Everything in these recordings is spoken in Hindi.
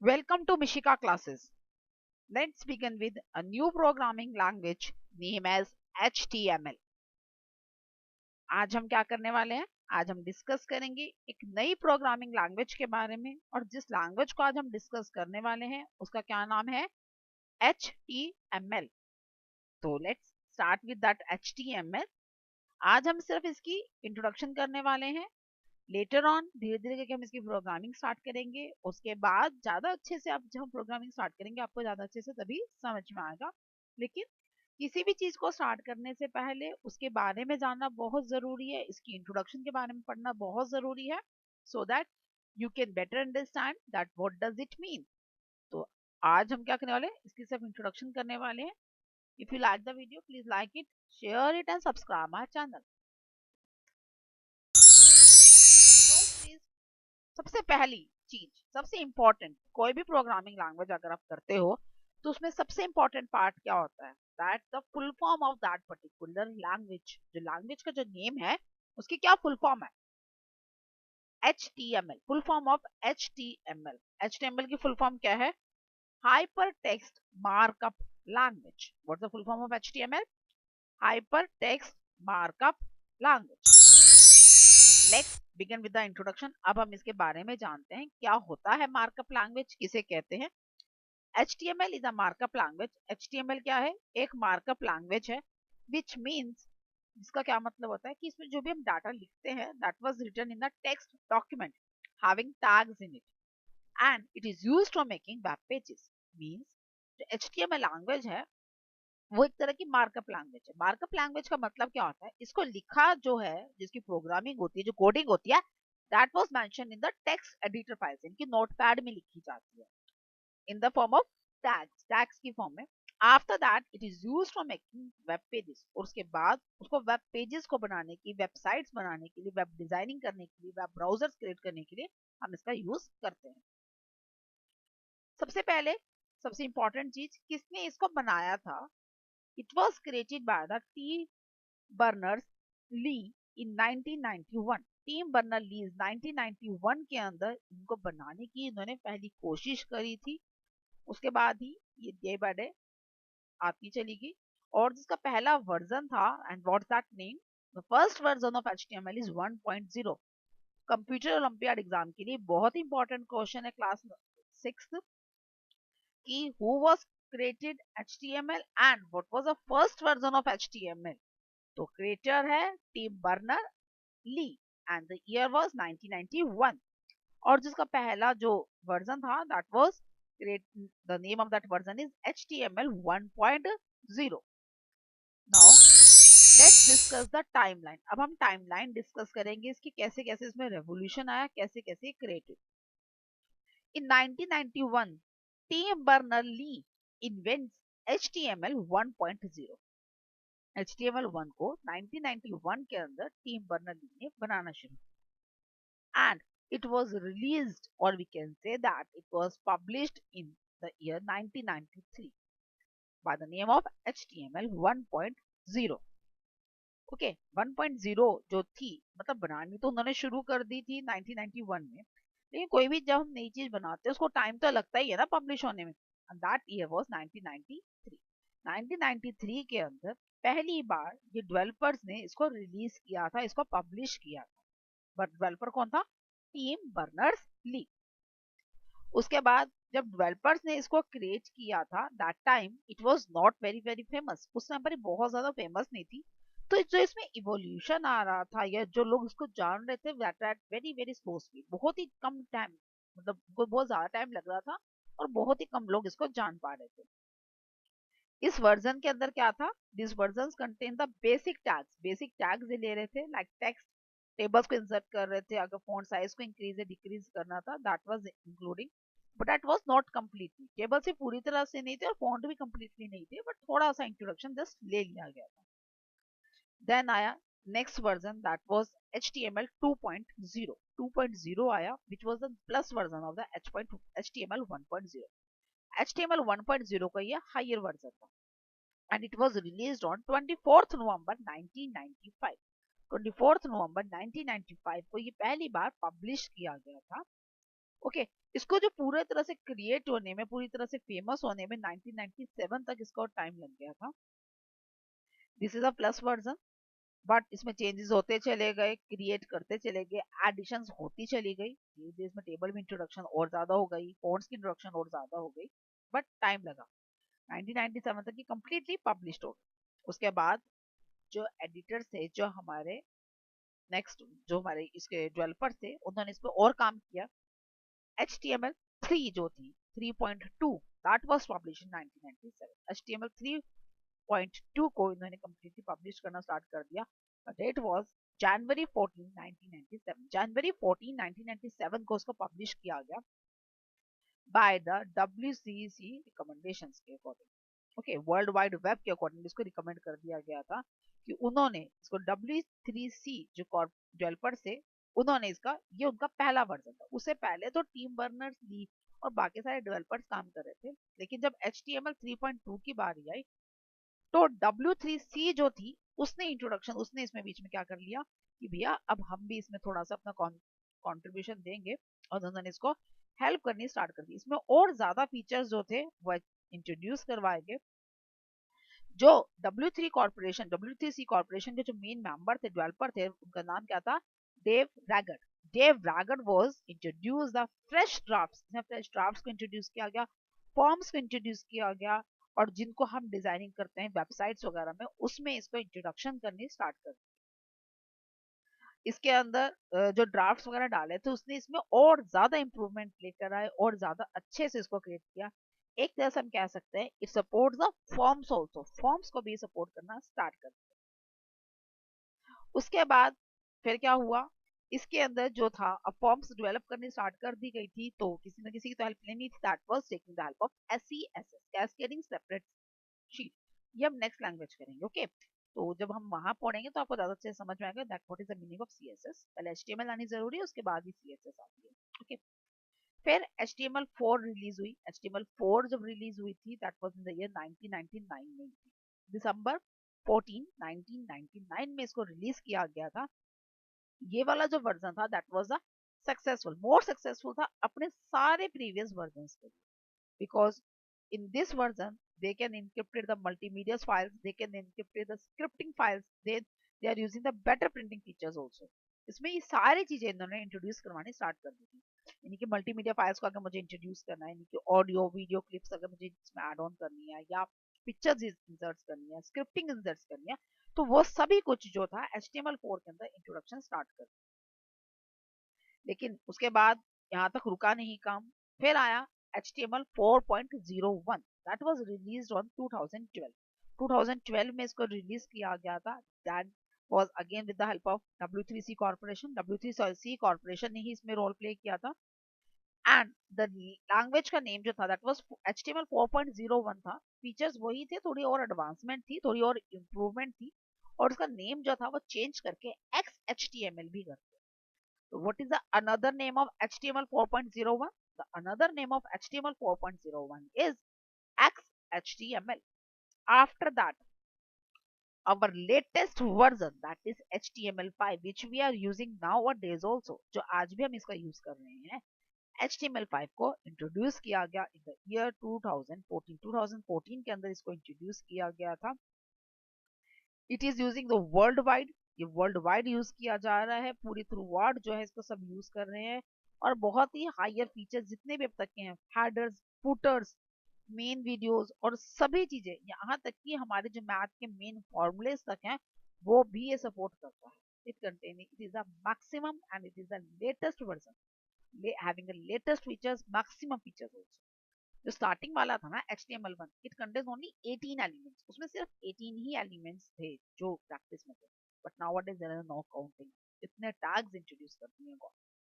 Welcome to Mishika classes. Let's begin with a new programming language named as HTML. आज हम क्या करने वाले हैं? आज हम डिस्कस करेंगे एक नई प्रोग्रामिंग लैंग्वेज के बारे में और जिस लैंग्वेज को आज हम डिस्कस करने वाले हैं उसका क्या नाम है? HTML. तो let's start with that HTML. आज हम सिर्फ इसकी इंट्रोडक्शन करने वाले हैं. लेटर ऑन धीरे धीरे करके हम इसकी प्रोग्रामिंग स्टार्ट करेंगे. उसके बाद ज्यादा अच्छे से आप जब प्रोग्रामिंग स्टार्ट करेंगे आपको ज्यादा अच्छे से तभी समझ में आएगा. लेकिन किसी भी चीज को स्टार्ट करने से पहले उसके बारे में जानना बहुत जरूरी है. इसकी इंट्रोडक्शन के बारे में पढ़ना बहुत जरूरी है so that you can better understand that what does it mean. तो आज हम क्या करने वाले हैं? इसकी सिर्फ इंट्रोडक्शन करने वाले हैं. If you like the video please like it, share it and subscribe my channel. सबसे पहली चीज, सबसे इंपॉर्टेंट, कोई भी प्रोग्रामिंग लैंग्वेज अगर आप करते हो तो उसमें सबसे इंपॉर्टेंट पार्ट क्या होता है? That the full form of that particular language. जो लैंग्वेज का जो नेम है उसकी क्या फुल फॉर्म है? HTML. Full form of HTML. HTML की फुल फॉर्म क्या है? Hyper text markup language. What's the full form of HTML? Hyper text markup language. Let's begin with the introduction. अब हम इसके बारे में जानते हैं क्या होता है मार्कअप लैंग्वेज, किसे कहते हैं. HTML is a markup language. HTML क्या है? एक मार्कअप लैंग्वेज है विच मीन्स, इसका क्या मतलब होता है कि इसमें जो भी हम डाटा लिखते हैं that was written in the text document having tags in it and it is used for making web pages. Means जो HTML लैंग्वेज है वो एक तरह की मार्कअप लैंग्वेज है. मार्कअप लैंग्वेज का मतलब क्या होता है? इसको लिखा जो है, जिसकी प्रोग्रामिंग होती है, जो कोडिंग होती है, that was mention in the text editor files. इनकी नोटपैड में लिखी जाती है in the form of tags की फॉर्म में. After that it is used for making web pages. और उसके बाद उसको वेब पेजेस को बनाने की, वेबसाइट्स बनाने के लिए, वेब डिजाइनिंग करने के लिए, वेब ब्राउजर्स क्रिएट करने के लिए हम इसका यूज करते हैं. सबसे पहले सबसे इंपॉर्टेंट चीज, किसने इसको बनाया था? It was created by the T Berners Lee in 1991. Tim Berner Lee's 1991 के अंदर इनको बनाने की इन्होंने पहली कोशिश करी थी. उसके बाद ही ये डे बाय डे आती चली गई. और जिसका पहला वर्जन था, and what's that name, the first version of HTML is 1.0. Computer olympiad exam के लिए बहुत इंपॉर्टेंट क्वेश्चन है क्लास 6th कि who was created HTML and what was the first version of HTML. तो क्रिएटर है Tim Berner Lee and the year was 1991. और जिसका पहला जो वर्जन था that was create, the name of that version is HTML 1.0. Now let's discuss the timeline. अब हम टाइमलाइन डिस्कस करेंगे इसकी, कैसे कैसे इसमें रेवोल्यूशन आया, कैसे कैसे created. In 1991 Tim Berner Lee invents HTML 1.0. HTML 1 को 1991 के अंदर टीम बर्नर ली ने बनाना शुरू, and it was released, or we can say that it was published in the year 1993 by the name of HTML 1.0. Okay, 1.0 जो थी, मतलब बनानी तो उन्होंने शुरू कर दी थी 1991 में. लेकिन कोई भी जब हम नई चीज बनाते हैं उसको टाइम तो लगता ही है ना पब्लिश होने में. And that year was 1993. 1993 के अंदर पहली बार ये डेवलपर्स ने इसको रिलीज किया था, इसको पब्लिश किया था. बट डेवलपर कौन था? Tim Berners Lee. उसके बाद जब डेवलपर्स ने इसको क्रिएट किया था that time it was not very very famous. उस टाइम पर बहुत ज्यादा फेमस नहीं थी. तो जो इसमें इवोल्यूशन आ रहा था या जो लोग इसको जान रहे थे that at very very slow speed, बहुत ही कम टाइम, मतलब कोई बहुत ज्यादा टाइम लग रहा था और बहुत ही कम लोग इसको जान पा रहे थे. इस वर्जन के अंदर क्या था? This version contain the basic tags. Basic tags ले रहे थे लाइक टेक्स्ट, टेबल्स को इंसर्ट कर रहे थे, अगर फॉन्ट साइज को इंक्रीज या डिक्रीज करना था that was including. But that was not completely, table से पूरी तरह से नहीं थे और फॉन्ट भी कंप्लीटली नहीं थे, बट थोड़ा सा इंट्रोडक्शन जस्ट ले लिया गया था. देन आया next version that was HTML 2.0. 2.0 आया which was the plus version of the HTML 1.0. HTML 1.0 का ये हायर वर्जन था and it was released on 24th November 1995. 24th November 1995 को ये पहली बार पब्लिश किया गया था. ओके, इसको जो पूरे तरह से क्रिएट होने में, पूरी तरह से फेमस होने में 1997 तक इसका टाइम लग गया था। This is a plus version, but इसमें चेंजेस होते चले गए, क्रिएट करते चले गए, एडिशंस होती चली गई, धीरे इसमें टेबल में इंट्रोडक्शन और ज्यादा हो गई, फॉन्ट्स की इंट्रोडक्शन और ज्यादा हो गई, बट टाइम लगा। 1997 तक ये कंप्लीटली पब्लिश्ड हो गई। उसके बाद जो एडिटर थे, जो हमारे नेक्स्ट जो हमारे इसके डेवलपर थे, उन्होंने इस पर और काम किया। HTML3 जो थी 3.2 that was publish in 1997। HTML 3.2 को इन्होंने कंप्लीटली पब्लिश करना स्टार्ट कर दिया। डेट वाज जनवरी 14 1997। जनवरी 14 1997 को उसको पब्लिश किया गया बाय द WCC रिकमेंडेशंस के according. Okay, world wide web के अकॉर्डिंग इसको रिकमेंड कर दिया गया था कि उन्होंने इसको W3C जो डेवलपर से, उन्होंने इसका, ये उनका पहला वर्जन था। उससे पहले तो टीम बर्नर्स ली और बाकी सारे डेवलपर्स काम कर रहे थे, लेकिन जब HTML 3.2 की बारी आई तो W3C जो थी उसने इंट्रोडक्शन, उसने इसमें बीच में क्या कर लिया कि भैया अब हम भी इसमें थोड़ा सा अपना कंट्रीब्यूशन देंगे, और उन्होंने इसको हेल्प करनी स्टार्ट कर दी। इसमें और ज्यादा फीचर्स जो थे वो इंट्रोड्यूस करवाए गए। जो W3C कॉर्पोरेशन के जो मेन मेंबर थे, डेवलपर थे, उनका नाम क्या था? डेव रैगड। डेव रैगड was introduce the fresh drafts. Fresh drafts को इंट्रोड्यूस किया गया, फॉर्म्स को इंट्रोड्यूस किया गया, और जिनको हम डिजाइनिंग करते हैं वेबसाइट्स वगैरह में, उसमें इसको इंट्रोडक्शन करनी स्टार्ट कर दी। इसके अंदर जो ड्राफ्ट्स वगैरह डाले थे, उसने इसमें और ज्यादा इंप्रूवमेंट लेकर आए और ज्यादा अच्छे से इसको क्रिएट किया। एक तरह से हम कह सकते हैं it supports the forms also, forms को भी सपोर्ट करना स्टार्ट कर दिया। उसके बाद फिर क्या हुआ, इसके अंदर जो था, अब फॉर्म्स डेवलप करनी स्टार्ट कर दी गई थी, तो किसी न किसी की तो हेल्प लेनी थी। That was taking the help of SCSS, cascading separate sheet. ये हम नेक्स्ट लैंग्वेज करेंगे। ओके, तो जब हम वहां पढ़ेंगे तो आपको ज्यादा अच्छे से समझ में आएगा that what is the meaning of CSS। पहले HTML आनी जरूरी है, उसके बाद ही CSS आती है। ओके, फिर HTML4 रिलीज हुई। HTML4 जब रिलीज हुई थी that was in the year 1999 में, दिसंबर 14 1999 में इसको रिलीज किया गया था। ये वाला जो वर्जन था that was the successful, more successful था अपने सारे प्रीवियस वर्जन्स के, because in this version they can encrypt the multimedia files, they can encrypt the scripting files, they are using the better printing features also। इसमें ये सारी चीजें इन्होंने इंट्रोड्यूस करवानी स्टार्ट कर दी थी। यानी कि मल्टीमीडिया फाइल्स को अगर मुझे इंट्रोड्यूस करना है, यानी कि ऑडियो वीडियो क्लिप्स अगर मुझे इसमें ऐड ऑन करनी है, या पिक्चर्स इंसर्ट करनी है, स्क्रिप्टिंग इंसर्ट करनी है, तो वो सभी कुछ जो था HTML4 के अंदर इंट्रोडक्शन स्टार्ट कर। लेकिन उसके बाद यहाँ तक रुका नहीं काम, फिर आया HTML 4.01 that was released on 2012। 2012 में इसको रिलीज किया गया था। That was again with the help of W3C corporation. W3C corporation ने ही इसमें रोल प्ले किया था। एंड द लैंग्वेज का नेम जो था दैट वाज HTML 4.01 था। फीचर्स वही थे, थोड़ी और एडवांसमेंट थी, थोड़ी और इम्प्रूवमेंट थी, और उसका नेम जो था वो चेंज करके XHTML भी कर। So what is the another name of HTML 4.01? The another name of HTML 4.01 is XHTML. After that, our latest version, that is HTML5, which we are using nowadays also, जो आज भी हम इसका यूज कर रहे हैं, HTML5 को इंट्रोड्यूस किया गया इन द ईयर 2014। 2014 के अंदर इसको इंट्रोड्यूस किया गया था। It is using the world wide, ये वर्ल्ड वाइड यूज किया जा रहा है, पूरी थ्रू वर्ल्ड जो है इसको सब यूज कर रहे हैं। और बहुत ही हायर फीचर जितने भी अब तक के हैं, हेडर्स, फुटर्स, मेन वीडियोस, और सभी चीजें, यहाँ तक कि हमारे जो मैथ के मेन फॉर्मूलेस तक हैं, वो भी ये सपोर्ट करता है। It containing, it is the maximum and it is the latest version, having the latest features, maximum features also. जो स्टार्टिंग वाला था ना HTML1, it contains only 18 elements, उसमें सिर्फ 18 ही एलिमेंट्स थे जो प्रैक्टिस में थे। But nowadays there is no counting, इतने टैग्स इंट्रोड्यूस कर दिए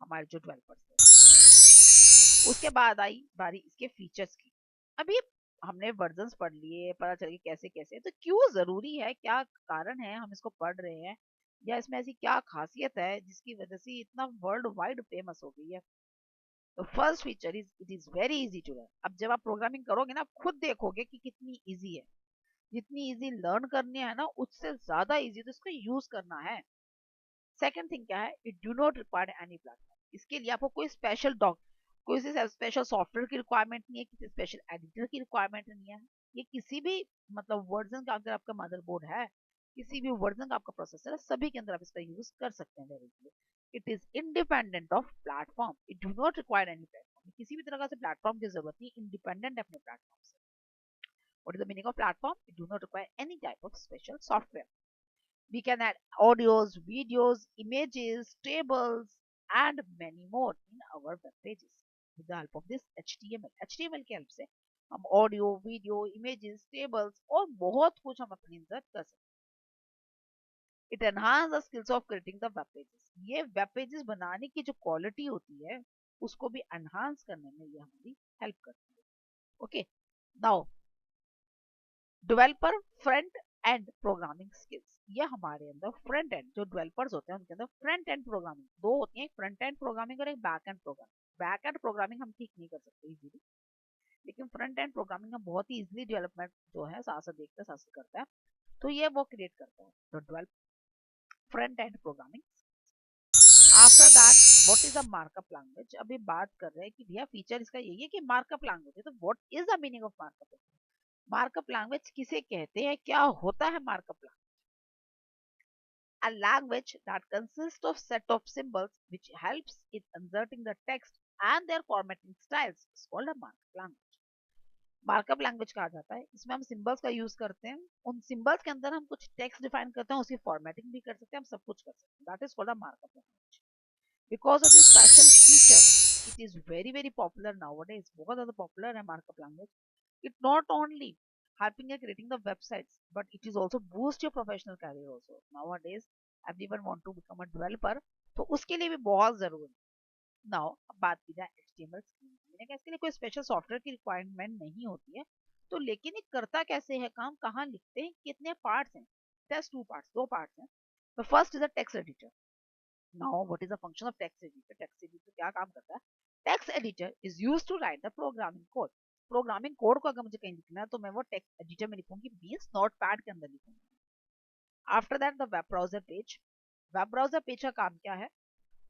हमारे जो डेवलपर्स थे। उसके बाद आई बारी इसके फीचर्स की। अभी हमने वर्जन्स पढ़ लिए, पता चल गया कैसे कैसे, तो क्यों जरूरी है, क्या कारण है हम इसको पढ़ रहे हैं, या इसमें ऐसी क्या खासियत है जिसकी वजह से इतना वर्ल्ड वाइड फेमस हो गई है। तो first feature is it is very easy to learn. अब जब आप प्रोग्रामिंग करोगे ना, आप खुद देखोगे कि कितनी इजी है। जितनी इजी लर्न करनी है ना, उससे ज्यादा इजी तो इसको यूज करना है। सेकंड थिंग क्या है, it do not require any platform. इसके लिए आपको कोई स्पेशल कोई सी स्पेशल सॉफ्टवेयर की रिक्वायरमेंट नहीं है, किसी स्पेशल एडिटर की रिक्वायरमेंट नहीं है। ये किसी भी मतलब वर्जन का, अगर आपका मदरबोर्ड है, किसी भी वर्जन का आपका प्रोसेसर है, सभी के अंदर आप इसका यूज कर सकते हैं directly. It is independent of platform, it do not require any platform, किसी भी तरह का से प्लेटफॉर्म की जरूरत नहीं, इंडिपेंडेंट है अपने प्लेटफॉर्म से। What is the meaning of platform? It do not require any type of special software. We can add audios, videos, images, tables, and many more in our web pages with the help of this HTML. HTML की help से हम ऑडियो, वीडियो, इमेजेस, टेबल्स और बहुत कुछ हम अपने अंदर कर सकते हैं। It enhance the skills of creating the web pages. ये वेब पेजेस बनाने की जो क्वालिटी होती है उसको भी एनहांस करने में ये हमारी हेल्प करती है। Okay, now developer front end programming skills. ये हमारे अंदर फ्रंट एंड जो डेवलपर्स होते हैं उनके अंदर फ्रंट एंड प्रोग्रामिंग दो होती है, एक फ्रंट एंड प्रोग्रामिंग और एक back and programming. Back and programming हम ठीक नहीं कर सकते इजीली, लेकिन फ्रंट एंड प्रोग्रामिंग हम बहुत ही इजीली डेवलपमेंट जो है साथ साथ देखते हैं, साथ साथ करता है, तो ये वो क्रिएट करता है तो develop front end programming. After that what is a markup language? अभी बात कर रहे हैं कि भैया फीचर इसका यही है कि मार्कअप लैंग्वेज है, तो what is the meaning of markup language? Markup language किसे कहते हैं, क्या होता है markup language? A language that consists of set of symbols which helps in inserting the text and their formatting styles is called a markup language. Markup language कहा जाता है, इसमें हम सिंबल्स का यूज करते हैं, उन सिंबल्स के अंदर हम कुछ टेक्स्ट डिफाइन करते हैं, उसकी फॉर्मेटिंग भी कर सकते हैं, हम सब कुछ कर सकते हैं। That is called a markup language. Because of this special feature it is very very popular nowadays. बहुत ज्यादा पॉपुलर है markup language. It not only helping in creating the websites, but it is also boost your professional career also. Nowadays, everyone want to become a developer, तो उसके लिए भी बहुत जरूरी है। नाउ अब बात की जाए HTML स्क्रीन की। मैंने कहा इसके लिए कोई स्पेशल सॉफ्टवेयर की रिक्वायरमेंट नहीं होती है, तो लेकिन ये करता कैसे है काम, कहाँ लिखते हैं, कितने पार्ट्स हैं? टेस्ट टू पार्ट्स, दो पार्ट्स हैं। The first is a text editor. Now what is the function of text editor? Text editor क्या काम करता है? Text editor is used to write the programming code. Programming code को अगर मुझे कहीं लिखना है तो मैं वो टेक्स्ट एडिटर में लिखूंगी, मींस नोटपैड के अंदर लिखूंगी। After that the web browser page. Web browser page का काम क्या है?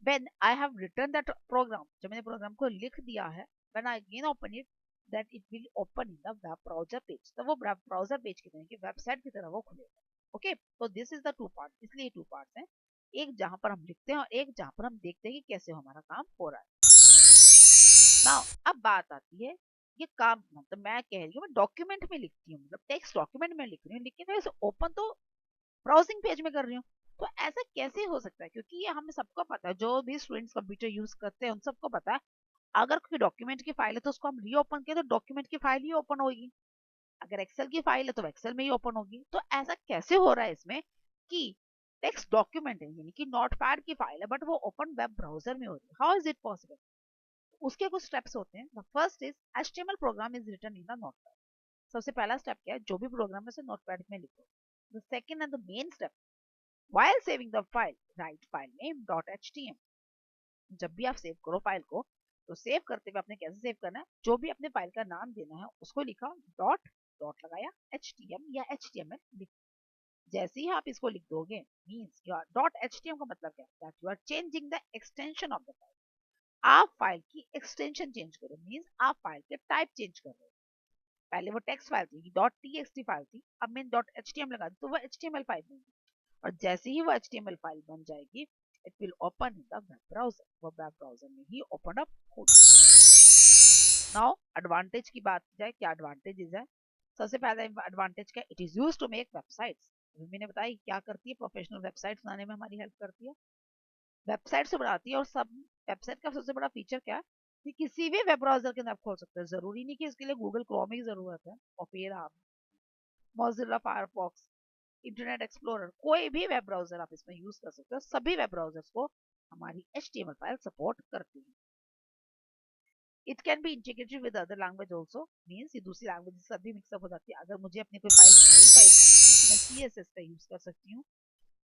When I have written that program, जब मैंने प्रोग्राम को लिख दिया है, when I again open it, that it will open in the web browser page. तो वो वेब ब्राउजर पेज की तरह की वेबसाइट की तरह वो खुलेगा। ओके, तो this is the two part, इसलिए टू पार्ट्स हैं, एक जहां पर हम लिखते हैं और एक जहां पर हम देखते हैं कि कैसे हमारा काम हो रहा है। नाउ अब बात आती है, ये काम मतलब मैं कह रही हूँ मैं डॉक्यूमेंट में लिखती हूँ, मतलब टेक्स्ट डॉक्यूमेंट में लिख रही हूँ, लेकिन मैं इसे ओपन तो ब्राउजिंग पेज में कर रही हूँ। तो ऐसा कैसे हो सकता है? क्योंकि ये हमें सबको पता है, जो भी स्टूडेंट्स कंप्यूटर यूज करते हैं उन सबको पता है, अगर कोई डॉक्यूमेंट की फाइल है तो उसको हम रीओपन करें तो डॉक्यूमेंट की फाइल ही ओपन होगी। अगर एक्सेल की फाइल है तो एक्सेल में ही ओपन होगी। तो ऐसा कैसे हो रहा है इसमें कि टेक्स्ट डॉक्यूमेंट है, यानी कि नोटपैड की फाइल है, बट वो ओपन वेब ब्राउजर में हो रही है? How is it possible? उसके कुछ स्टेप्स होते हैं। The first is HTML program is written in the notepad. सबसे पहला स्टेप क्या है? जो भी प्रोग्राम है उसे नोटपैड में लिखो। The second and the main step, while saving the file, write file name .html। जब भी आप सेव करो फाइल को, तो सेव करते हुए आपने कैसे सेव करना है? जो भी अपने फाइल का नाम देना है उसको लिखा, डॉट डॉट लगाया, html या html लिख। जैसे ही आप इसको लिख दोगे, मींस योर डॉट html का मतलब क्या है? That you are changing the extension of the file. आप फाइल की एक्सटेंशन चेंज करो, मींस आप फाइल के टाइप चेंज कर रहे हो। पहले वो टेक्स्ट फाइल थी, डॉट txt फाइल थी, अब मैंने डॉट html लगा दी तो वो HTML फाइल बन गई। और जैसे ही वो HTML फाइल बन जाएगी, it will open in the web browser. वो वेब ब्राउजर में ही ओपन अप होगी। नाउ एडवांटेज की बात की जाए, क्या एडवांटेजेस है? सबसे पहला एडवांटेज क्या? It is used to make websites. मैंने बताया क्या करती है, प्रोफेशनल वेबसाइट्स बनाने में हमारी हेल्प करती है, वेबसाइट से बनाती है। और सब वेबसाइट का सबसे बड़ा फीचर क्या है कि किसी भी वेब ब्राउजर के अंदर आप खोल सकते हैं, जरूरी नहीं कि इसके लिए गूगल क्रोम की जरूरत है। Opera, Mozilla Firefox, internet explorer, कोई भी वेब ब्राउजर आप इसमें यूज कर सकते हो। सभी वेब ब्राउजर्स को हमारी HTML फाइल सपोर्ट करती है। It can be integrated with other language also, means ये दूसरी लैंग्वेज से भी मिक्सअप हो जाती है। अगर मुझे अपनी कोई फाइल हाई फाइल बनानी है तो मैं CSS का यूज कर सकती हूँ,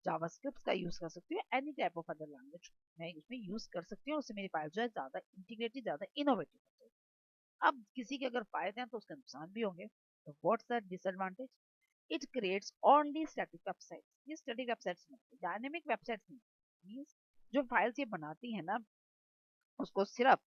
जावास्क्रिप्ट का यूज कर सकती हूँ, any type of other language मैं इसमें यूज कर सकती हूँ। उससे मेरी फाइल जो है ज्यादा इंटीग्रेटेड, ज्यादा इनोवेटिव हो जाएगी। अब किसी के अगर फायदे हैं तो उसके नुकसान भी होंगे। तो what's the disadvantage? It creates only static websites. ये स्टैटिक वेबसाइट्स नहीं, डायनेमिक वेबसाइट्स नहीं। मींस जो फाइल्स ये बनाती है ना, उसको सिर्फ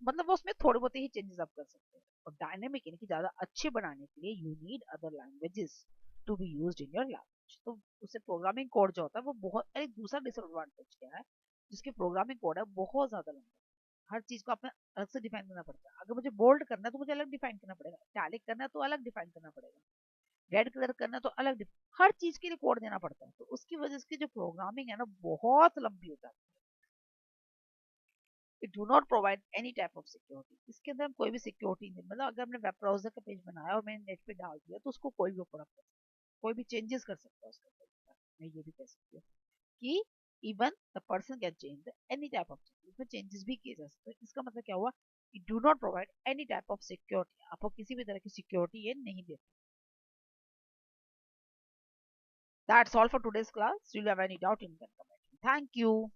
मतलब वो उसमें थोड़े बहुत ही चेंजेस आप कर सकते हैं। और डायनेमिक यानी कि ज्यादा अच्छे बनाने के लिए you need other languages to be used in your language. तो उससे प्रोग्रामिंग कोड जो होता है वो बहुत, एक दूसरा डिसएडवांटेज क्या है, जिसके प्रोग्रामिंग कोड है बहुत ज्यादा लंबा, हर चीज को आपने अलग से डिफाइन करना पड़ता है। अगर मुझे बोल्ड करना है तो मुझे अलग डिफाइन करना पड़ेगा, टैलिक करना है तो अलग डिफाइन करना पड़ेगा, रेड कलर करना है तो अलग हर चीज के लिए कोड देना पड़ता है। तो उसकी वजह से जो प्रोग्रामिंग है ना बहुत लंबी हो जाती है। It do not provide any type of security, इसके अंदर हम कोई भी सिक्योरिटी नहीं, मतलब अगर हमने वेब ब्राउजर का पेज बनाया और मैंने नेट पे डाल दिया तो उसको कोई भी ओपन अप कर सकता है, कोई भी चेंजेस कर सकता है उसके अंदर। मैं ये भी कह सकती हूँ कि even the person can change any type of change, उसमें चेंजेस भी किए जा सकते हैं। इसका मतलब क्या हुआ, it do not provide any type of security, आपको किसी भी तरह की सिक्योरिटी ये नहीं देता। That's all for today's class, do you have any doubt in that comment? Thank you.